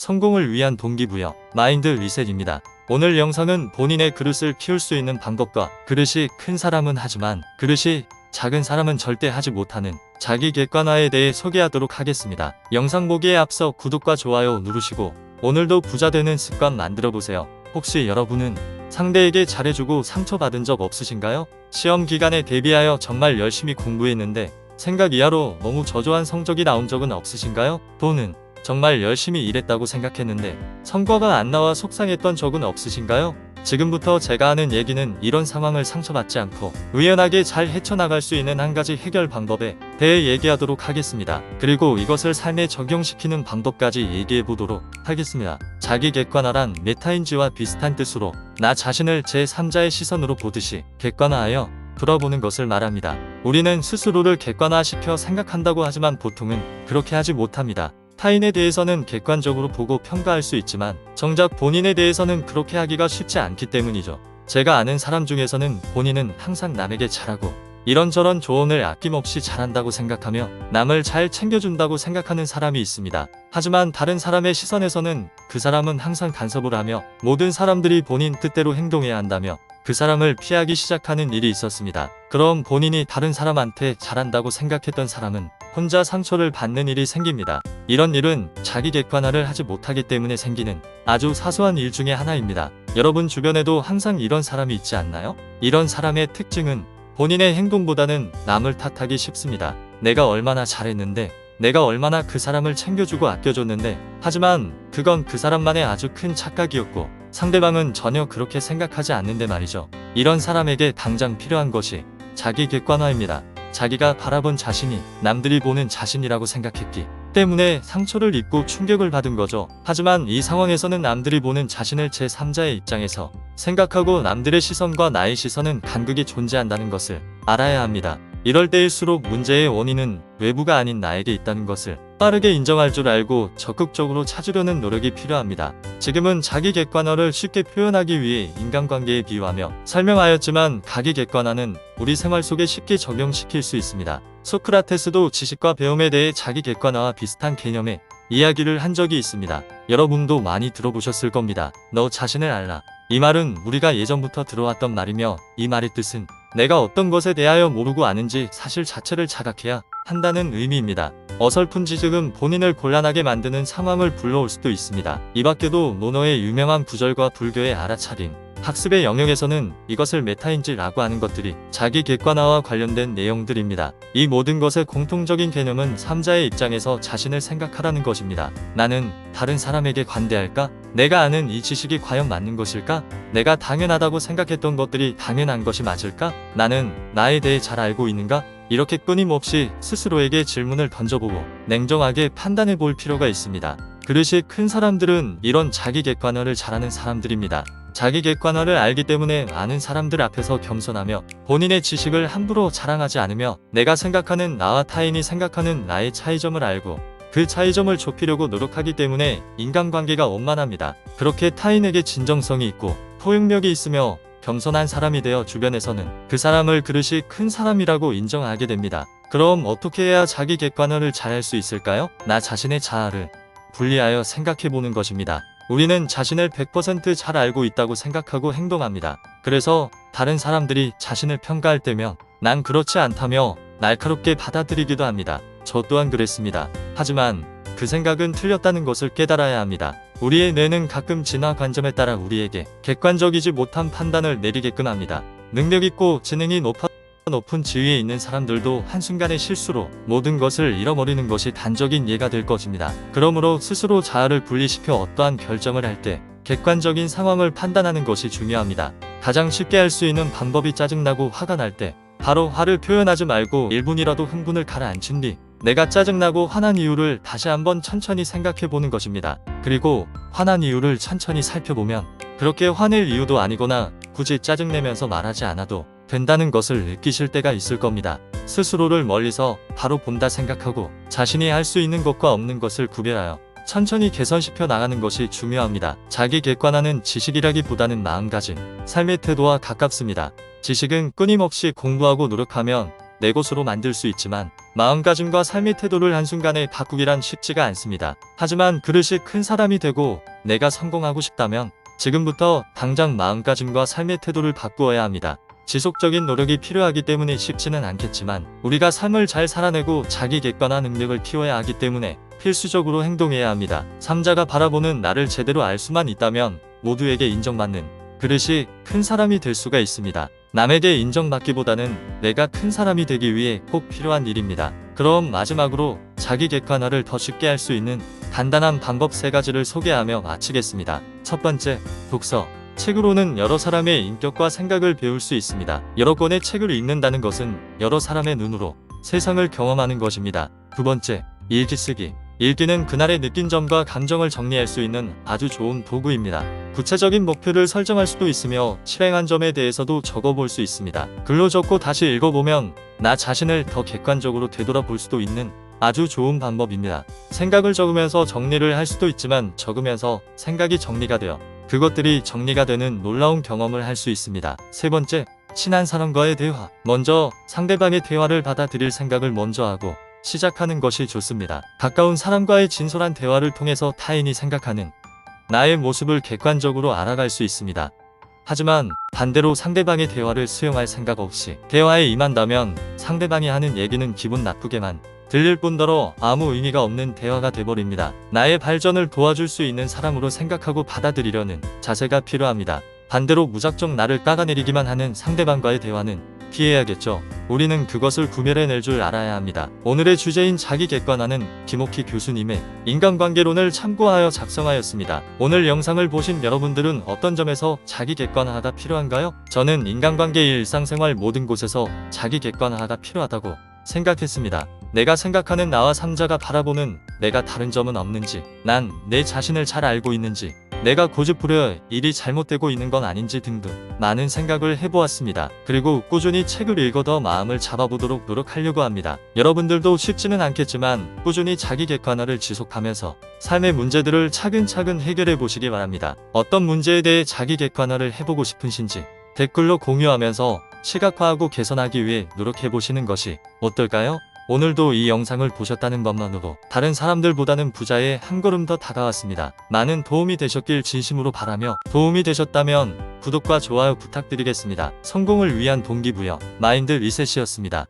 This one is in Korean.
성공을 위한 동기부여, 마인드 리셋입니다. 오늘 영상은 본인의 그릇을 키울 수 있는 방법과 그릇이 큰 사람은 하지만 그릇이 작은 사람은 절대 하지 못하는 자기 객관화에 대해 소개하도록 하겠습니다. 영상 보기에 앞서 구독과 좋아요 누르시고 오늘도 부자 되는 습관 만들어 보세요. 혹시 여러분은 상대에게 잘해주고 상처받은 적 없으신가요? 시험 기간에 대비하여 정말 열심히 공부했는데 생각 이하로 너무 저조한 성적이 나온 적은 없으신가요? 또는 정말 열심히 일했다고 생각했는데 성과가 안 나와 속상했던 적은 없으신가요? 지금부터 제가 하는 얘기는 이런 상황을 상처받지 않고 유연하게 잘 헤쳐나갈 수 있는 한 가지 해결 방법에 대해 얘기하도록 하겠습니다. 그리고 이것을 삶에 적용시키는 방법까지 얘기해 보도록 하겠습니다. 자기 객관화란 메타인지와 비슷한 뜻으로 나 자신을 제3자의 시선으로 보듯이 객관화하여 돌아보는 것을 말합니다. 우리는 스스로를 객관화시켜 생각한다고 하지만 보통은 그렇게 하지 못합니다. 타인에 대해서는 객관적으로 보고 평가할 수 있지만 정작 본인에 대해서는 그렇게 하기가 쉽지 않기 때문이죠. 제가 아는 사람 중에서는 본인은 항상 남에게 잘하고 이런저런 조언을 아낌없이 잘한다고 생각하며 남을 잘 챙겨준다고 생각하는 사람이 있습니다. 하지만 다른 사람의 시선에서는 그 사람은 항상 간섭을 하며 모든 사람들이 본인 뜻대로 행동해야 한다며 그 사람을 피하기 시작하는 일이 있었습니다. 그럼 본인이 다른 사람한테 잘한다고 생각했던 사람은 혼자 상처를 받는 일이 생깁니다. 이런 일은 자기 객관화를 하지 못하기 때문에 생기는 아주 사소한 일 중에 하나입니다. 여러분 주변에도 항상 이런 사람이 있지 않나요? 이런 사람의 특징은 본인의 행동보다는 남을 탓하기 쉽습니다. 내가 얼마나 잘했는데, 내가 얼마나 그 사람을 챙겨주고 아껴줬는데, 하지만 그건 그 사람만의 아주 큰 착각이었고 상대방은 전혀 그렇게 생각하지 않는데 말이죠. 이런 사람에게 당장 필요한 것이 자기 객관화입니다. 자기가 바라본 자신이 남들이 보는 자신이라고 생각했기 때문에 상처를 입고 충격을 받은 거죠. 하지만 이 상황에서는 남들이 보는 자신을 제3자의 입장에서 생각하고 남들의 시선과 나의 시선은 간극이 존재한다는 것을 알아야 합니다. 이럴 때일수록 문제의 원인은 외부가 아닌 나에게 있다는 것을 빠르게 인정할 줄 알고 적극적으로 찾으려는 노력이 필요합니다. 지금은 자기 객관화를 쉽게 표현하기 위해 인간관계에 비유하며 설명하였지만 자기 객관화는 우리 생활 속에 쉽게 적용시킬 수 있습니다. 소크라테스도 지식과 배움에 대해 자기 객관화와 비슷한 개념의 이야기를 한 적이 있습니다. 여러분도 많이 들어보셨을 겁니다. 너 자신을 알라. 이 말은 우리가 예전부터 들어왔던 말이며 이 말의 뜻은 내가 어떤 것에 대하여 모르고 아는지 사실 자체를 자각해야 한다는 의미입니다. 어설픈 지식은 본인을 곤란하게 만드는 상황을 불러올 수도 있습니다. 이 밖에도 논어의 유명한 구절과 불교의 알아차림, 학습의 영역에서는 이것을 메타인지라고 하는 것들이 자기 객관화와 관련된 내용들입니다. 이 모든 것의 공통적인 개념은 3자의 입장에서 자신을 생각하라는 것입니다. 나는 다른 사람에게 관대할까? 내가 아는 이 지식이 과연 맞는 것일까? 내가 당연하다고 생각했던 것들이 당연한 것이 맞을까? 나는 나에 대해 잘 알고 있는가? 이렇게 끊임없이 스스로에게 질문을 던져보고 냉정하게 판단해 볼 필요가 있습니다. 그릇이 큰 사람들은 이런 자기 객관화를 잘하는 사람들입니다. 자기 객관화를 알기 때문에 아는 사람들 앞에서 겸손하며 본인의 지식을 함부로 자랑하지 않으며 내가 생각하는 나와 타인이 생각하는 나의 차이점을 알고 그 차이점을 좁히려고 노력하기 때문에 인간관계가 원만합니다. 그렇게 타인에게 진정성이 있고 포용력이 있으며 겸손한 사람이 되어 주변에서는 그 사람을 그릇이 큰 사람이라고 인정하게 됩니다. 그럼 어떻게 해야 자기 객관화를 잘할 수 있을까요? 나 자신의 자아를 분리하여 생각해보는 것입니다. 우리는 자신을 100% 잘 알고 있다고 생각하고 행동합니다. 그래서 다른 사람들이 자신을 평가할 때면 난 그렇지 않다며 날카롭게 받아들이기도 합니다. 저 또한 그랬습니다. 하지만 그 생각은 틀렸다는 것을 깨달아야 합니다. 우리의 뇌는 가끔 진화 관점에 따라 우리에게 객관적이지 못한 판단을 내리게끔 합니다. 능력있고 지능이 높은 지위에 있는 사람들도 한순간의 실수로 모든 것을 잃어버리는 것이 단적인 예가 될 것입니다. 그러므로 스스로 자아를 분리시켜 어떠한 결정을 할 때 객관적인 상황을 판단하는 것이 중요합니다. 가장 쉽게 할 수 있는 방법이 짜증나고 화가 날 때 바로 화를 표현하지 말고 1분이라도 흥분을 가라앉힌 뒤 내가 짜증나고 화난 이유를 다시 한번 천천히 생각해 보는 것입니다. 그리고 화난 이유를 천천히 살펴보면 그렇게 화낼 이유도 아니거나 굳이 짜증내면서 말하지 않아도 된다는 것을 느끼실 때가 있을 겁니다. 스스로를 멀리서 바로 본다 생각하고 자신이 할 수 있는 것과 없는 것을 구별하여 천천히 개선시켜 나가는 것이 중요합니다. 자기 객관화는 지식이라기보다는 마음가짐, 삶의 태도와 가깝습니다. 지식은 끊임없이 공부하고 노력하면 내 것으로 만들 수 있지만 마음가짐과 삶의 태도를 한순간에 바꾸기란 쉽지가 않습니다. 하지만 그릇이 큰 사람이 되고 내가 성공하고 싶다면 지금부터 당장 마음가짐과 삶의 태도를 바꾸어야 합니다. 지속적인 노력이 필요하기 때문에 쉽지는 않겠지만 우리가 삶을 잘 살아내고 자기 객관화 능력을 키워야 하기 때문에 필수적으로 행동해야 합니다. 삼자가 바라보는 나를 제대로 알 수만 있다면 모두에게 인정받는 그릇이 큰 사람이 될 수가 있습니다. 남에게 인정받기보다는 내가 큰 사람이 되기 위해 꼭 필요한 일입니다. 그럼 마지막으로 자기 객관화를 더 쉽게 할 수 있는 간단한 방법 3가지를 소개하며 마치겠습니다. 첫 번째, 독서. 책으로는 여러 사람의 인격과 생각을 배울 수 있습니다. 여러 권의 책을 읽는다는 것은 여러 사람의 눈으로 세상을 경험하는 것입니다. 두 번째, 일기 쓰기. 일기는 그날의 느낀 점과 감정을 정리할 수 있는 아주 좋은 도구입니다. 구체적인 목표를 설정할 수도 있으며 실행한 점에 대해서도 적어볼 수 있습니다. 글로 적고 다시 읽어보면 나 자신을 더 객관적으로 되돌아볼 수도 있는 아주 좋은 방법입니다. 생각을 적으면서 정리를 할 수도 있지만 적으면서 생각이 정리가 되어 그것들이 정리가 되는 놀라운 경험을 할 수 있습니다. 세 번째, 친한 사람과의 대화. 먼저 상대방의 대화를 받아들일 생각을 먼저 하고 시작하는 것이 좋습니다. 가까운 사람과의 진솔한 대화를 통해서 타인이 생각하는 나의 모습을 객관적으로 알아갈 수 있습니다. 하지만 반대로 상대방의 대화를 수용할 생각 없이 대화에 임한다면 상대방이 하는 얘기는 기분 나쁘게만 들릴 뿐더러 아무 의미가 없는 대화가 돼버립니다. 나의 발전을 도와줄 수 있는 사람으로 생각하고 받아들이려는 자세가 필요합니다. 반대로 무작정 나를 깎아내리기만 하는 상대방과의 대화는 피해야겠죠. 우리는 그것을 구별해낼 줄 알아야 합니다. 오늘의 주제인 자기 객관화는 김옥희 교수님의 인간관계론을 참고하여 작성하였습니다. 오늘 영상을 보신 여러분들은 어떤 점에서 자기 객관화가 필요한가요? 저는 인간관계의 일상생활 모든 곳에서 자기 객관화가 필요하다고 생각했습니다. 내가 생각하는 나와 삼자가 바라보는 내가 다른 점은 없는지, 난 내 자신을 잘 알고 있는지, 내가 고집부려 일이 잘못되고 있는 건 아닌지 등등 많은 생각을 해보았습니다. 그리고 꾸준히 책을 읽어 더 마음을 잡아보도록 노력하려고 합니다. 여러분들도 쉽지는 않겠지만 꾸준히 자기 객관화를 지속하면서 삶의 문제들을 차근차근 해결해 보시기 바랍니다. 어떤 문제에 대해 자기 객관화를 해보고 싶으신지 댓글로 공유하면서 시각화하고 개선하기 위해 노력해 보시는 것이 어떨까요? 오늘도 이 영상을 보셨다는 것만으로 다른 사람들보다는 부자에 한 걸음 더 다가왔습니다. 많은 도움이 되셨길 진심으로 바라며 도움이 되셨다면 구독과 좋아요 부탁드리겠습니다. 성공을 위한 동기부여 마인드 리셋이었습니다.